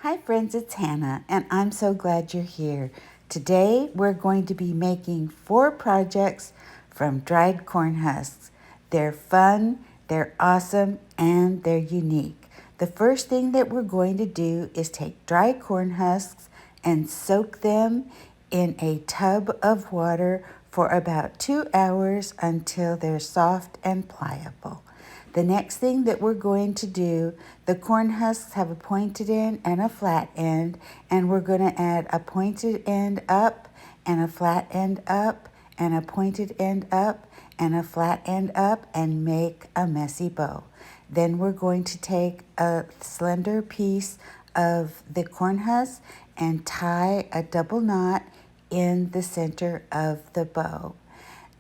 Hi friends, it's Hannah and I'm so glad you're here. Today we're going to be making 4 projects from dried corn husks. They're fun, they're awesome, and they're unique. The first thing that we're going to do is take dry corn husks and soak them in a tub of water for about 2 hours until they're soft and pliable. The next thing that we're going to do, the corn husks have a pointed end and a flat end, and we're going to add a pointed end up and a flat end up and a pointed end up and a flat end up and make a messy bow. Then we're going to take a slender piece of the corn husk and tie a double knot in the center of the bow.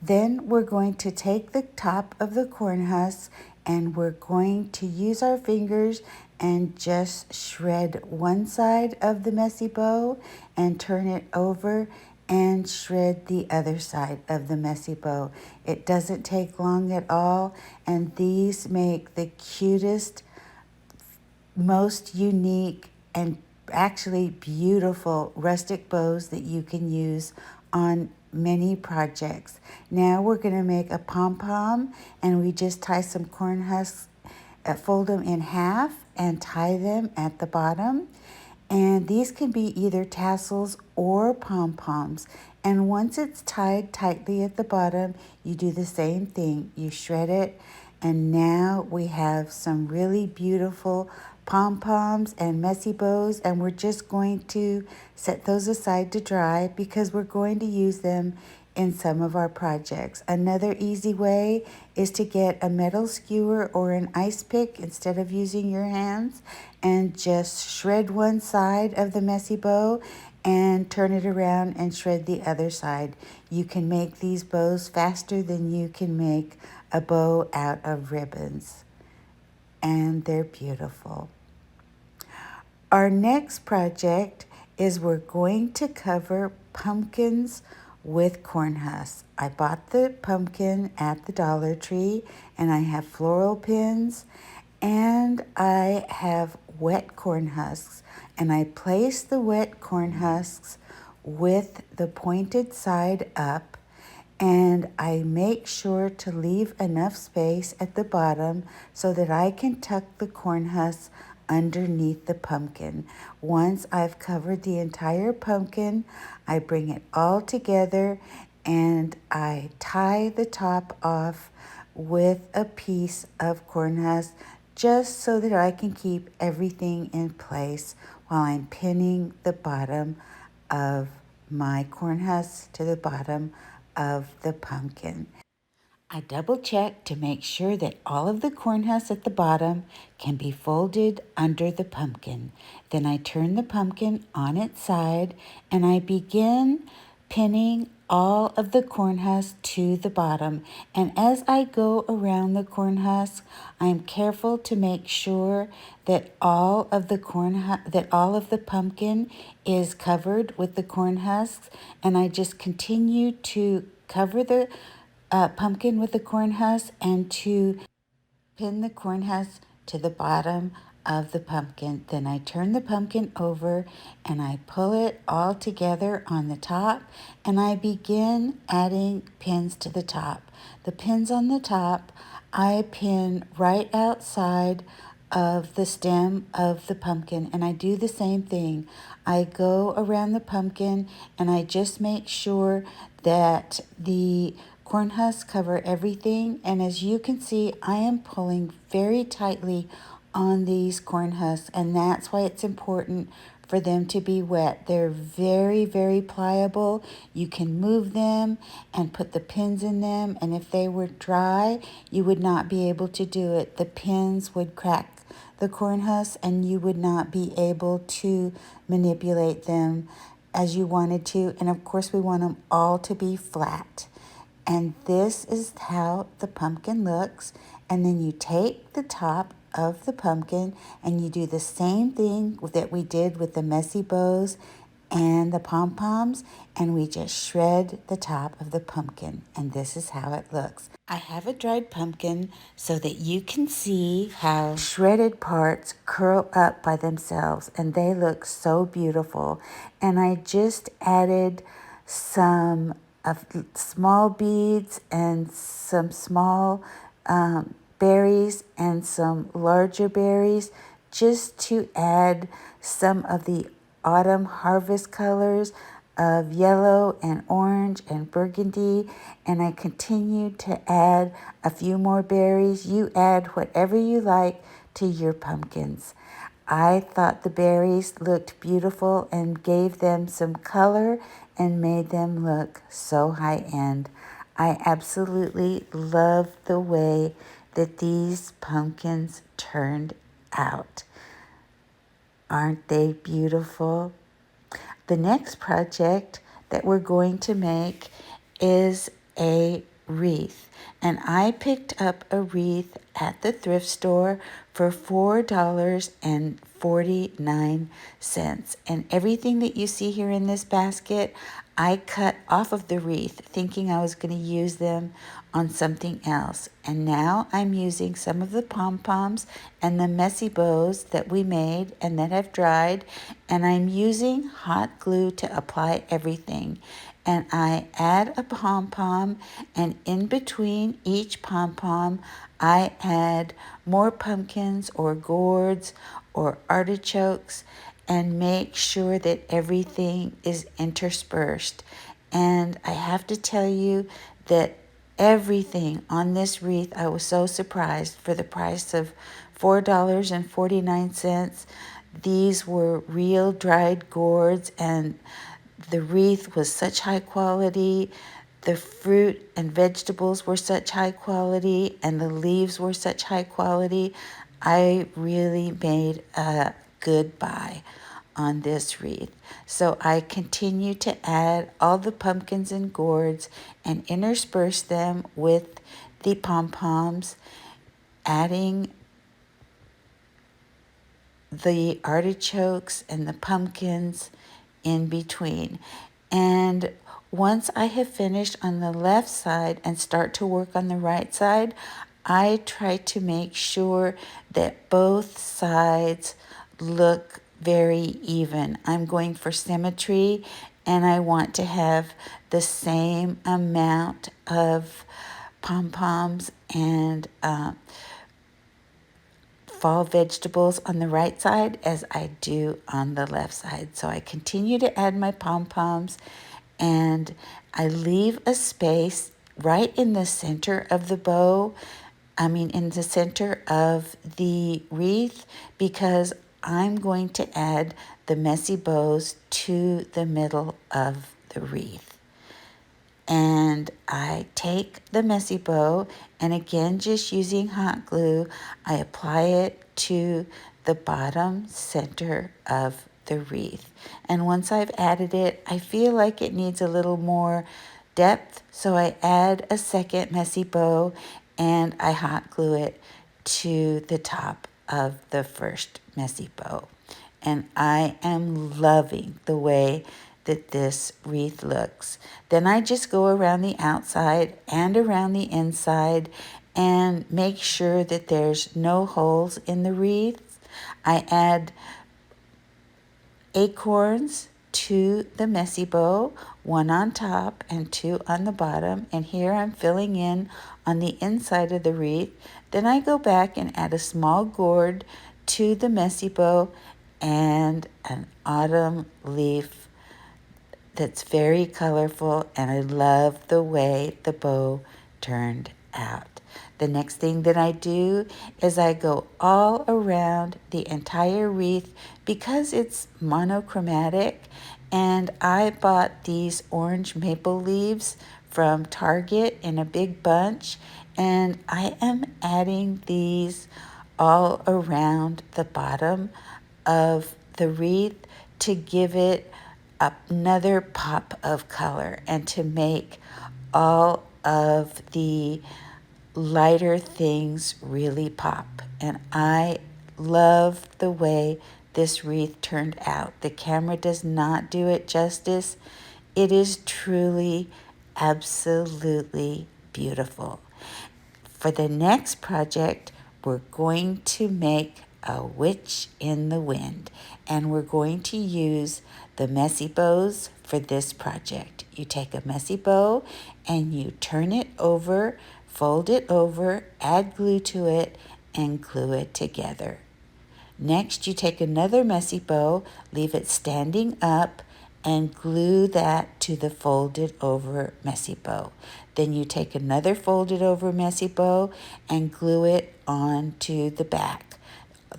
Then we're going to take the top of the corn husk and we're going to use our fingers and just shred one side of the messy bow and turn it over and shred the other side of the messy bow. It doesn't take long at all, and these make the cutest, most unique, and actually beautiful rustic bows that you can use on many projects. Now we're going to make a pom-pom, and we just tie some corn husks, fold them in half and tie them at the bottom. And these can be either tassels or pom-poms. And once it's tied tightly at the bottom, you do the same thing. You shred it, and now we have some really beautiful pom-poms and messy bows, and we're just going to set those aside to dry because we're going to use them in some of our projects. Another easy way is to get a metal skewer or an ice pick instead of using your hands and just shred one side of the messy bow and turn it around and shred the other side. You can make these bows faster than you can make a bow out of ribbons, and they're beautiful. Our next project is we're going to cover pumpkins with corn husks. I bought the pumpkin at the Dollar Tree, and I have floral pins, and I have wet corn husks, and I place the wet corn husks with the pointed side up, and I make sure to leave enough space at the bottom so that I can tuck the corn husks underneath the pumpkin. Once I've covered the entire pumpkin, I bring it all together and I tie the top off with a piece of corn husk just so that I can keep everything in place while I'm pinning the bottom of my corn husk to the bottom of the pumpkin. I double check to make sure that all of the corn husks at the bottom can be folded under the pumpkin. Then I turn the pumpkin on its side and I begin pinning all of the corn husks to the bottom. And as I go around the corn husk, I'm careful to make sure that all of the pumpkin is covered with the corn husks, and I just continue to cover the pumpkin with the corn husk and to pin the corn husk to the bottom of the pumpkin. Then I turn the pumpkin over and I pull it all together on the top, and I begin adding pins to the top. The pins on the top I pin right outside of the stem of the pumpkin, and I do the same thing. I go around the pumpkin and I just make sure that the corn husks cover everything, and as you can see, I am pulling very tightly on these corn husks, and that's why it's important for them to be wet. They're very, very pliable. You can move them and put the pins in them, and if they were dry, you would not be able to do it. The pins would crack the corn husks and you would not be able to manipulate them as you wanted to, and of course we want them all to be flat. And this is how the pumpkin looks. And then you take the top of the pumpkin and you do the same thing that we did with the messy bows and the pom-poms, and we just shred the top of the pumpkin, and this is how it looks. I have a dried pumpkin so that you can see how shredded parts curl up by themselves, and they look so beautiful. And I just added some of small beads and some small berries and some larger berries just to add some of the autumn harvest colors of yellow and orange and burgundy. And I continued to add a few more berries. You add whatever you like to your pumpkins. I thought the berries looked beautiful and gave them some color and made them look so high end. I absolutely love the way that these pumpkins turned out. Aren't they beautiful? The next project that we're going to make is a wreath. And I picked up a wreath at the thrift store for $4.49. And everything that you see here in this basket, I cut off of the wreath thinking I was going to use them on something else. And now I'm using some of the pom-poms and the messy bows that we made and that have dried, and I'm using hot glue to apply everything. And I add a pom-pom, and in between each pom-pom, I add more pumpkins or gourds or artichokes and make sure that everything is interspersed. And I have to tell you that everything on this wreath, I was so surprised for the price of $4.49. These were real dried gourds, and the wreath was such high quality. The fruit and vegetables were such high quality, and the leaves were such high quality. I really made a good buy on this wreath. So I continue to add all the pumpkins and gourds and intersperse them with the pom-poms, adding the artichokes and the pumpkins in between. And once I have finished on the left side and start to work on the right side, I try to make sure that both sides look very even. I'm going for symmetry, and I want to have the same amount of pom-poms and fall vegetables on the right side as I do on the left side. So I continue to add my pom-poms, and I leave a space right in the center of the bow, in the center of the wreath, because I'm going to add the messy bows to the middle of the wreath. And I take the messy bow, and again, just using hot glue, I apply it to the bottom center of the wreath. And once I've added it, I feel like it needs a little more depth, so I add a second messy bow and I hot glue it to the top of the first messy bow. And I am loving the way that this wreath looks. Then I just go around the outside and around the inside and make sure that there's no holes in the wreath. I add acorns to the messy bow, one on top and two on the bottom. And here I'm filling in on the inside of the wreath. Then I go back and add a small gourd to the messy bow and an autumn leaf that's very colorful, and I love the way the bow turned out. The next thing that I do is I go all around the entire wreath because it's monochromatic, and I bought these orange maple leaves from Target in a big bunch, and I am adding these all around the bottom of the wreath to give it another pop of color and to make all of the lighter things really pop. And I love the way this wreath turned out. The camera does not do it justice. It is truly, absolutely beautiful. For the next project, we're going to make a witch in the wind, and we're going to use the messy bows for this project. You take a messy bow and you turn it over, fold it over, add glue to it, and glue it together. Next, you take another messy bow, leave it standing up, and glue that to the folded over messy bow. Then you take another folded over messy bow and glue it onto the back.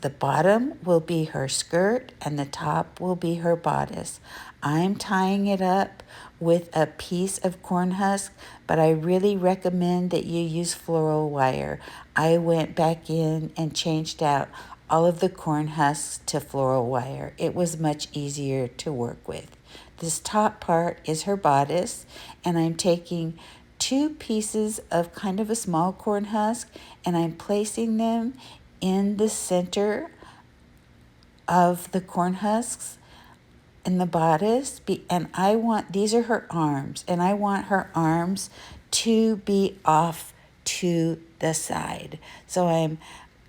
The bottom will be her skirt and the top will be her bodice. I'm tying it up with a piece of corn husk, but I really recommend that you use floral wire. I went back in and changed out all of the corn husks to floral wire. It was much easier to work with. This top part is her bodice, and I'm taking 2 pieces of kind of a small corn husk and I'm placing them in the center of the corn husks in the bodice. And I want, these are her arms, and I want her arms to be off to the side. So I'm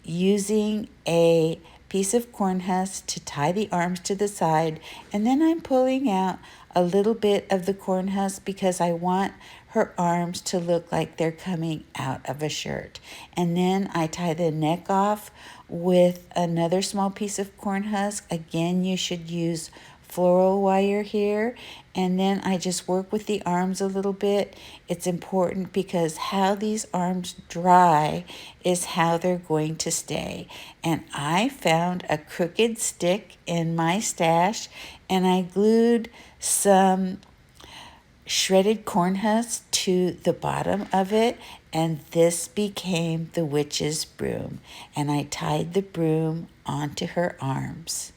using a piece of corn husk to tie the arms to the side, and then I'm pulling out a little bit of the corn husk because I want her arms to look like they're coming out of a shirt. And then I tie the neck off with another small piece of corn husk. Again, you should use floral wire here, and then I just work with the arms a little bit. It's important because how these arms dry is how they're going to stay. And I found a crooked stick in my stash, and I glued some shredded corn husks to the bottom of it, and this became the witch's broom. And I tied the broom onto her arms.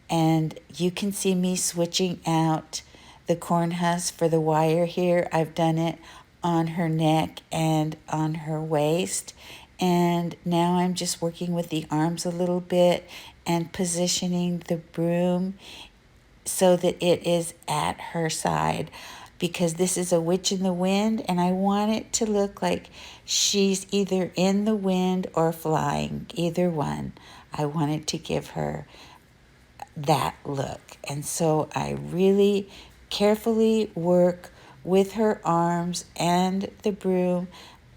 And you can see me switching out the corn husk for the wire here. I've done it on her neck and on her waist. And now I'm just working with the arms a little bit and positioning the broom so that it is at her side, because this is a witch in the wind and I want it to look like she's either in the wind or flying, either one. I want it to give her that look. And so I really carefully work with her arms and the broom,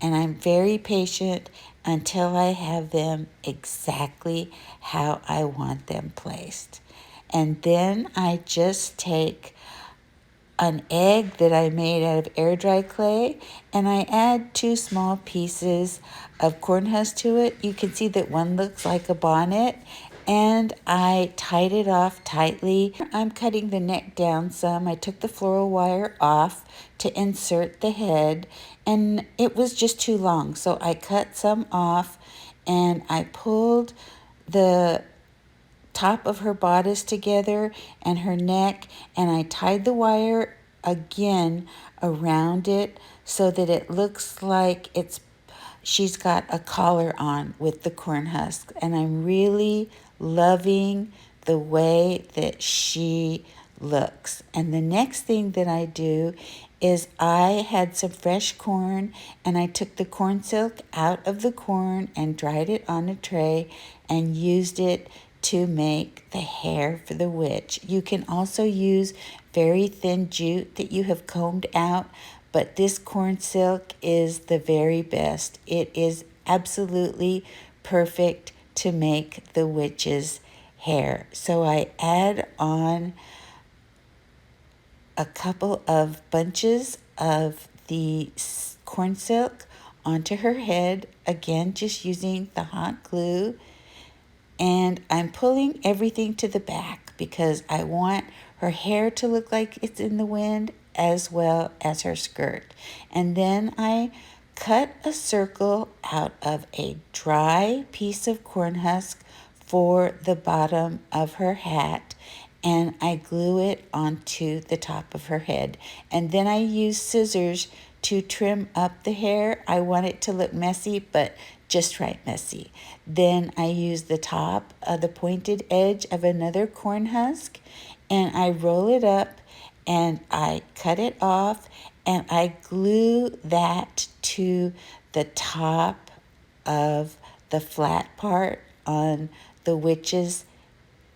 and I'm very patient until I have them exactly how I want them placed. And then I just take an egg that I made out of air dry clay, and I add 2 small pieces of corn husk to it. You can see that one looks like a bonnet, and I tied it off tightly. I'm cutting the neck down some. I took the floral wire off to insert the head, and it was just too long, so I cut some off and I pulled the top of her bodice together and her neck, and I tied the wire again around it so that it looks like she's got a collar on with the corn husk. And I'm really loving the way that she looks. And the next thing that I do is I had some fresh corn, and I took the corn silk out of the corn and dried it on a tray and used it to make the hair for the witch. You can also use very thin jute that you have combed out, but this corn silk is the very best. It is absolutely perfect to make the witch's hair. So I add on a couple of bunches of the corn silk onto her head, again just using the hot glue. And I'm pulling everything to the back because I want her hair to look like it's in the wind as well as her skirt. And then I cut a circle out of a dry piece of corn husk for the bottom of her hat, and I glue it onto the top of her head. And then I use scissors to trim up the hair. I want it to look messy, but just right messy. Then I use the top of the pointed edge of another corn husk and I roll it up and I cut it off and I glue that to the top of the flat part on the witch's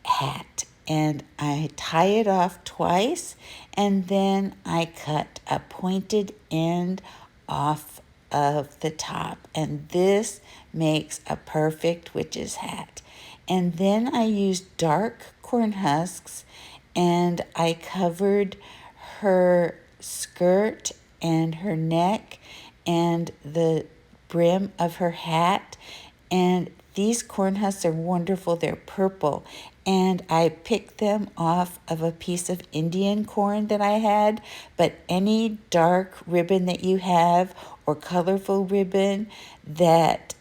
hat, and I tie it off twice and then I cut a pointed end off of the top, and this makes a perfect witch's hat. And then I used dark corn husks and I covered her skirt and her neck and the brim of her hat. And these corn husks are wonderful. They're purple. And I picked them off of a piece of Indian corn that I had. But any dark ribbon that you have or colorful ribbon that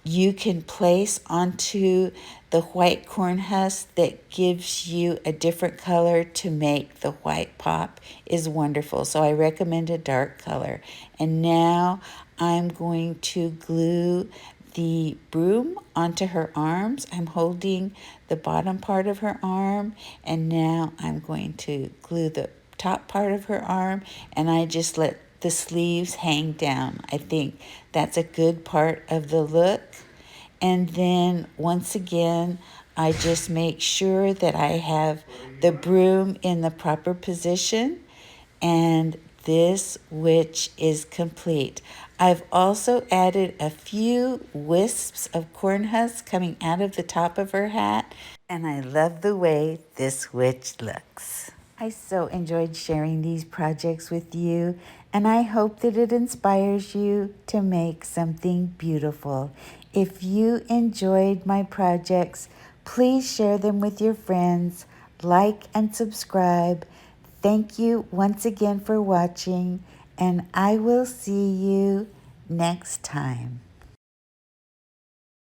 you can place onto the white corn husk that gives you a different color to make the white pop is wonderful. So I recommend a dark color. And now I'm going to glue the broom onto her arms. I'm holding the bottom part of her arm, and now I'm going to glue the top part of her arm, and I just let the sleeves hang down. I think that's a good part of the look. And then once again, I just make sure that I have the broom in the proper position, and this witch is complete. I've also added a few wisps of corn husks coming out of the top of her hat, and I love the way this witch looks. I so enjoyed sharing these projects with you, and I hope that it inspires you to make something beautiful. If you enjoyed my projects, please share them with your friends, like and subscribe. Thank you once again for watching, and I will see you next time.